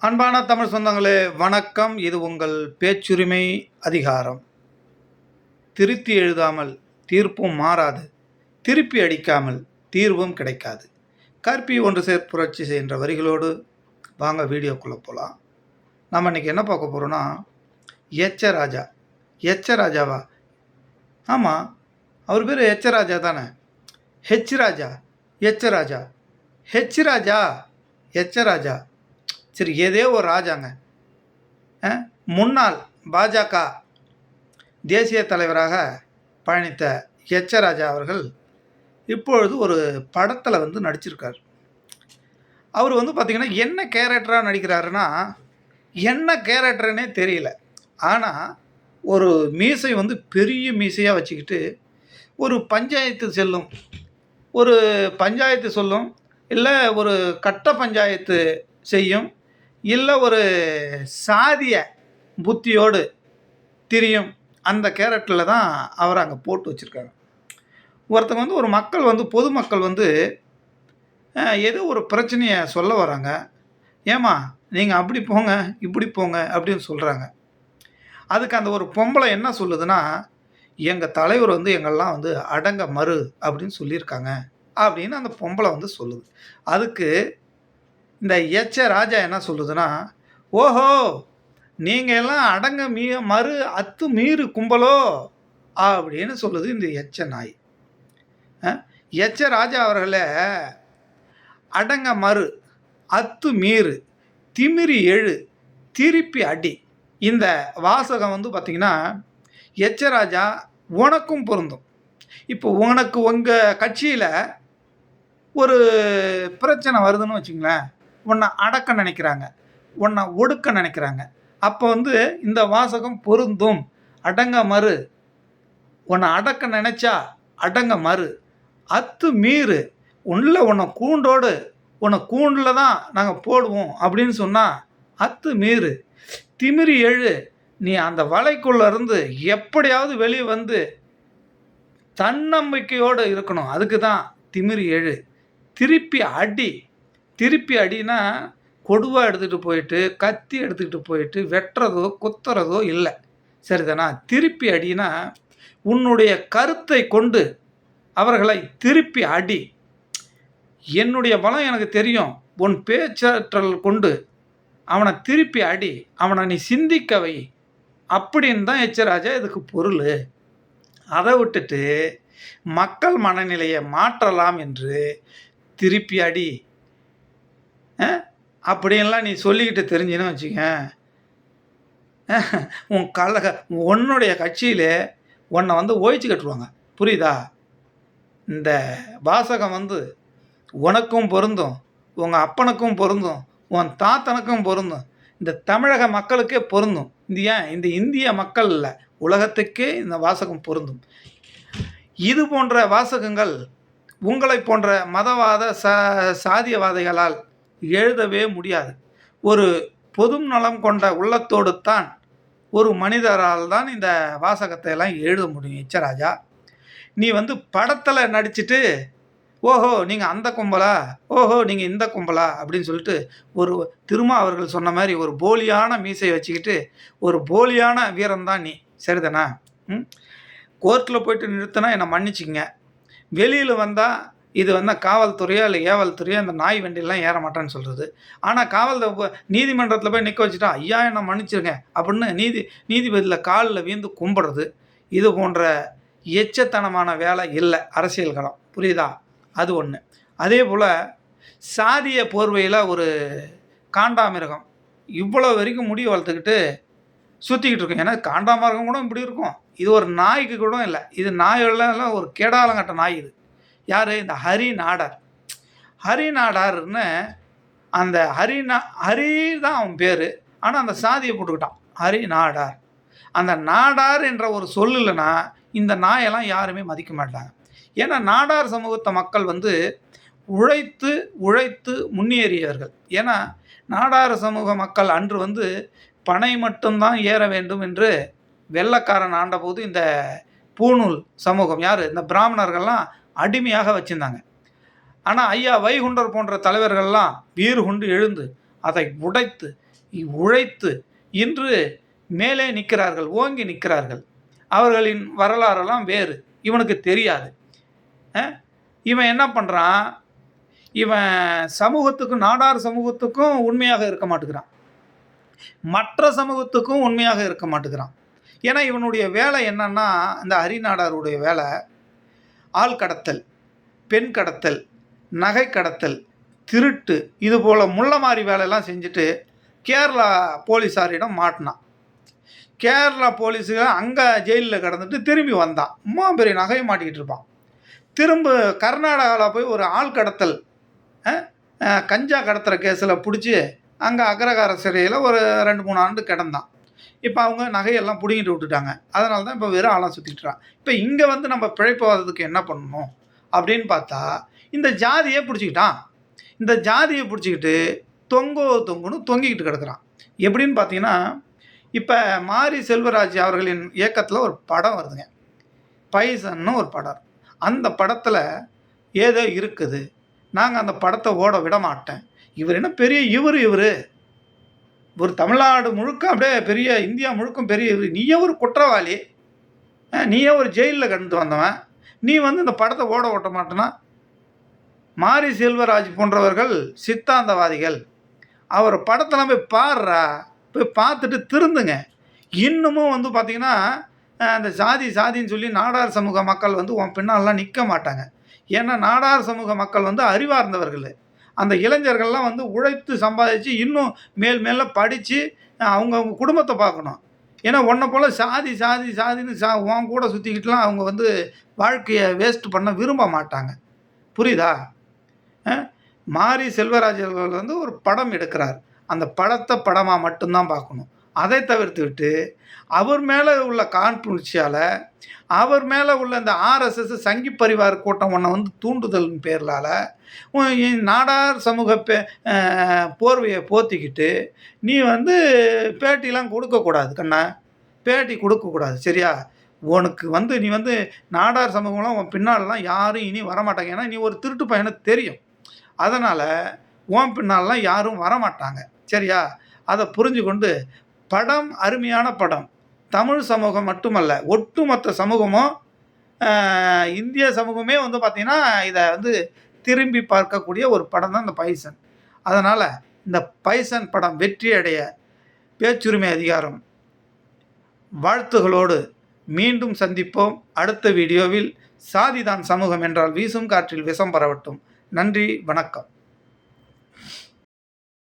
அன்பான தமிழ் சொந்தங்களே வணக்கம். இது உங்கள் பேச்சுரிமை அதிகாரம். திருத்தி எழுதாமல் தீர்ப்பும் மாறாது, திருப்பி அடிக்காமல் தீர்வும் கிடைக்காது. கற்பி ஒன்று சேர் புரட்சி செய்கின்ற வரிகளோடு வாங்க வீடியோக்குள்ளே போகலாம். நம்ம இன்றைக்கி என்ன பார்க்க போகிறோன்னா, எச்ச ராஜா. எச்ச ராஜாவா? ஆமாம், அவர் பேர் எச்ச ராஜா தானே. ஹெச் ராஜா, எச்ச ராஜா, ஹெச் ராஜா, எச்ச ராஜா. சரி, ஏதோ ஒரு ராஜாங்க. முன்னாள் பாஜக தேசிய தலைவராக பயணித்த எச்ச ராஜா அவர்கள் இப்பொழுது ஒரு படத்தில் நடிச்சிருக்கார். அவர் பார்த்திங்கன்னா என்ன கேரக்டராக நடிக்கிறாருன்னா, என்ன கேரக்டர்னே தெரியல. ஆனால் ஒரு மீசை பெரிய மீசையாக வச்சுக்கிட்டு ஒரு பஞ்சாயத்து செல்லும், ஒரு பஞ்சாயத்து சொல்லும், இல்லை ஒரு கட்ட பஞ்சாயத்து செய்யும், இல்லை ஒரு சாதிய புத்தியோடு திரியும். அந்த கேரக்டரில் தான் அவரை அங்கே போட்டு வச்சுருக்காங்க. ஒருத்தங்க ஒரு மக்கள் பொதுமக்கள் ஏதோ ஒரு பிரச்சனையை சொல்ல வராங்க. ஏமா நீங்கள் அப்படி போங்க இப்படி போங்க அப்படின்னு சொல்கிறாங்க. அதுக்கு அந்த ஒரு பொம்பளை என்ன சொல்லுதுன்னா, எங்கள் தலைவர் எங்கள்லாம் அடங்க மறு அப்படின்னு சொல்லியிருக்காங்க அப்படின்னு அந்த பொம்பளை சொல்லுது. அதுக்கு இந்த எச்ச ராஜா என்ன சொல்லுதுன்னா, ஓஹோ நீங்கள் எல்லாம் அடங்க மறு அத்து மீறு கும்பலோ அப்படின்னு சொல்லுது இந்த எச்ச நாய். எச்ச ராஜா அவர்களே, அடங்க மறு அத்து மீறு திமிரி எழு திருப்பி அடி. இந்த வாசகம் பார்த்திங்கன்னா எச்ச ராஜா உனக்கும் பொருந்தும். இப்போ உனக்கு உங்கள் கட்சியில் ஒரு பிரச்சனை வருதுன்னு வச்சுங்களேன், உன்னை அடக்க நினைக்கிறாங்க, உன்னை ஒடுக்க நினைக்கிறாங்க. அப்போ இந்த வாசகம் பொருந்தும். அடங்க மறு, உன்னை அடக்க நினைச்சா அடங்க மறு, அத்து மீறு, உன்னை கூண்டோடு உன்னை கூண்டில் தான் நாங்கள் போடுவோம் அப்படின்னு சொன்னால் அத்து மீறு, திமிரி எழு, நீ அந்த வலைக்குள்ளே இருந்து எப்படியாவது வெளியே தன்னம்பிக்கையோடு இருக்கணும். அதுக்கு தான் திமிரி எழு. திருப்பி அடி. திருப்பி அடினா கொடுவா எடுத்துகிட்டு போயிட்டு கத்தி எடுத்துக்கிட்டு போயிட்டு வெட்டுறதோ குத்துறதோ இல்லை, சரிதானா? திருப்பி அடினா உன்னுடைய கருத்தை கொண்டு அவர்களை திருப்பி அடி. என்னுடைய பலம் எனக்கு தெரியும், உன் பேச்சாற்றல் கொண்டு அவனை திருப்பி அடி, அவனை நீ சிந்திக்க வை அப்படின்னு தான் எச்சராஜா இதுக்கு பொருள். அதை விட்டுட்டு மக்கள் மனநிலையை மாற்றலாம் என்று திருப்பி அடி அப்படின்லாம் நீ சொல்லிக்கிட்டு தெரிஞ்சுன்னு வச்சுக்க, உன்னுடைய கட்சியில் உன்னை ஓய்ச்சி கட்டுருவாங்க. புரியுதா? இந்த வாசகம் உனக்கும் பொருந்தும், உங்கள் அப்பனுக்கும் பொருந்தும், உன் தாத்தனுக்கும் பொருந்தும், இந்த தமிழக மக்களுக்கே பொருந்தும். இந்த இந்திய மக்கள் இல்லை, உலகத்துக்கே இந்த வாசகம் பொருந்தும். இது போன்ற வாசகங்கள் உங்களை போன்ற மதவாத சாதியவாதிகளால் எழுதவே முடியாது. ஒரு பொது நலம் கொண்ட உள்ளத்தோடு தான் ஒரு மனிதரால் தான் இந்த வாசகத்தை எல்லாம் எழுத முடியும். எச்சராஜா, நீ படத்தில் நடிச்சுட்டு ஓஹோ நீங்கள் அந்த கும்பலா, ஓஹோ நீங்கள் இந்த கும்பலா அப்படின்னு சொல்லிட்டு ஒரு திருமா அவர்கள் சொன்ன மாதிரி ஒரு போலியான மீசையை வச்சுக்கிட்டு ஒரு போலியான வீரம் தான் நீ, சரிதானா? கோர்ட்டில் போய்ட்டு நிறுத்தினா என்னை மன்னிச்சிங்க, வெளியில் வந்தால் இது காவல்துறையோ இல்லை ஏவல்துறையோ அந்த நாய் வண்டியெல்லாம் ஏற மாட்டான்னு சொல்கிறது. ஆனால் நீதிமன்றத்தில் போய் நிற்க வச்சுட்டா ஐயா என்னை மன்னிச்சிருங்க அப்படின்னு நீதிபதியில் காலில் வீழ்ந்து கும்பிடுறது, இது போன்ற எச்சத்தனமான வேலை இல்லை அரசியல் களம். புரியுதா? அது ஒன்று. அதே போல் சாதிய போர்வையில் ஒரு காண்டாமிருகம் இவ்வளோ வரைக்கும் முடி வளர்த்துக்கிட்டு சுற்றிக்கிட்டு இருக்கும். ஏன்னா காண்டாமிருகம் கூட இப்படி இருக்கும், இது ஒரு நாய்க்கு கூட இல்லை, இது நாயெல்லாம் ஒரு கேடாலங்கட்ட நாய். இது யார்? இந்த ஹரி நாடார். ஹரி நாடார்னு அந்த ஹரி தான் அவன் பேர், ஆனால் அந்த சாதியை போட்டுக்கிட்டான் ஹரி நாடார். அந்த நாடார் என்ற ஒரு சொல் இல்லைன்னா இந்த நாயெல்லாம் யாருமே மதிக்க மாட்டாங்க. ஏன்னா நாடார் சமூகத்தை மக்கள் உழைத்து உழைத்து முன்னேறியவர்கள். ஏன்னா நாடார் சமூக மக்கள் அன்று பனை மட்டும்தான் ஏற வேண்டும் என்று வெள்ளைக்காரன் ஆண்டபோது இந்த பூணூல் சமூகம் யார், இந்த பிராமணர்கள்லாம் அடிமையாக வச்சுருந்தாங்க. ஆனால் ஐயா வைகுண்டர் போன்ற தலைவர்கள்லாம் வீறு கொண்டு எழுந்து அதை உடைத்து உழைத்து இன்று மேலே நிற்கிறார்கள், ஓங்கி நிற்கிறார்கள். அவர்களின் வரலாறெல்லாம் வேறு, இவனுக்கு தெரியாது. இவன் என்ன பண்ணுறான், இவன் சமூகத்துக்கும் நாடார் சமூகத்துக்கும் உண்மையாக இருக்க மாட்டேங்கிறான், மற்ற சமூகத்துக்கும் உண்மையாக இருக்க மாட்டேங்கிறான். ஏன்னா இவனுடைய வேலை என்னன்னா, இந்த ஹரிநாடாருடைய வேலை ஆள் கடத்தல், பெண் கடத்தல், நகை கடத்தல், திருட்டு, இது போல் முள்ள மாதிரி வேலையெல்லாம் செஞ்சுட்டு கேரளா போலீஸாரிடம் மாட்டினான். கேரளா போலீஸுக்கு அங்கே ஜெயிலில் கிடந்துட்டு திரும்பி வந்தான். அம்மா பெரிய நகையை மாட்டிக்கிட்டு இருப்பான். திரும்ப கர்நாடகாவில் போய் ஒரு ஆள் கடத்தல், கஞ்சா கடத்துகிற கேஸில் பிடிச்சி அங்கே அக்ரகார சிறையில் ஒரு 2-3 ஆண்டு கிடந்தான். இப்போ அவங்க நகையெல்லாம் பிடிங்கிட்டு விட்டுட்டாங்க. அதனால தான் இப்போ வெறும் ஆளாக சுற்றிட்டுறான். இப்போ இங்கே வந்து நம்ம பிழைப்பு வர்றதுக்கு என்ன பண்ணணும் அப்படின்னு பார்த்தா, இந்த ஜாதியை பிடிச்சிக்கிட்டான். இந்த ஜாதியை பிடிச்சிக்கிட்டு தொங்குன்னு தொங்கிக்கிட்டு கிடக்குறான். எப்படின்னு பார்த்தீங்கன்னா, இப்போ மாரி செல்வராஜ் அவர்களின் இயக்கத்தில் ஒரு படம் வருதுங்க, பைசன்னு ஒரு படம். அந்த படத்தில் ஏதோ இருக்குது, நாங்கள் அந்த படத்தை ஓட விட மாட்டேன். இவர் என்ன பெரிய இவர் ஒரு தமிழ்நாடு முழுக்க அப்படியே பெரிய இந்தியா முழுக்கும் பெரிய இவர். நீயே ஒரு குற்றவாளி, நீயே ஒரு ஜெயிலில் கடந்து வந்தவன், நீ வந்து இந்த படத்தை ஓட்ட மாட்டேன்னா? மாரி செல்வராஜ் போன்றவர்கள் சித்தாந்தவாதிகள். அவர் படத்தெல்லாம் போய் பாடுறா, போய் பார்த்துட்டு திருந்துங்க. இன்னமும் வந்து பார்த்திங்கன்னா, அந்த சாதின்னு சொல்லி நாடார் சமூக மக்கள் வந்து உன் பின்னாலெலாம் நிற்க மாட்டாங்க. ஏன்னா நாடார் சமூக மக்கள் வந்து அறிவார்ந்தவர்கள். அந்த இளைஞர்கள்லாம் வந்து உழைத்து சம்பாதிச்சு இன்னும் மேலே படித்து அவங்கவுங்க குடும்பத்தை பார்க்கணும். ஏன்னா உன்னை போல் சாதின்னு உன் கூட சுற்றிக்கிட்டுலாம் அவங்க வந்து வாழ்க்கையை வேஸ்ட் பண்ண விரும்ப மாட்டாங்க. புரியுதா? மாரி செல்வராஜ் அவர்கள் வந்து ஒரு படம் எடுக்கிறார். அந்த படத்தை படமாக மட்டும்தான் பார்க்கணும். அதை தவிர்த்து விட்டு அவர் மேலே உள்ள காழ்ப்புணர்ச்சியால், அவர் மேலே உள்ள இந்த ஆர்எஸ்எஸ் சங்கி பரிவார கூட்டம் ஒன்றை வந்து தூண்டுதலின் பேர்களால் நாடார் சமூக போர்வையை போத்திக்கிட்டு நீ வந்து பேட்டிலாம் கொடுக்கக்கூடாது கண்ணா, பேட்டி கொடுக்கக்கூடாது. சரியா? உனக்கு வந்து நீ வந்து நாடார் சமூகம்லாம் உன் பின்னாலெலாம் யாரும் இனி வரமாட்டாங்க. ஏன்னா நீ ஒரு திருட்டு பையனை தெரியும். அதனால் உன் பின்னாலெலாம் யாரும் வரமாட்டாங்க. சரியா? அதை புரிஞ்சு கொண்டு படம் அருமையான படம். தமிழ் சமூகம் மட்டுமல்ல, ஒட்டுமொத்த சமூகமும், இந்திய சமூகமே வந்து பார்த்திங்கன்னா இதை வந்து திரும்பி பார்க்கக்கூடிய ஒரு படம் தான் இந்த பைசன். அதனால் இந்த பைசன் படம் வெற்றி அடைய பேச்சுரிமை அதிகாரம் வாழ்த்துகளோடு மீண்டும் சந்திப்போம். அடுத்த வீடியோவில் சாதிதான் சமூகம் என்றால் வீசும் காற்றில் விஷம் பரவட்டும். நன்றி, வணக்கம்.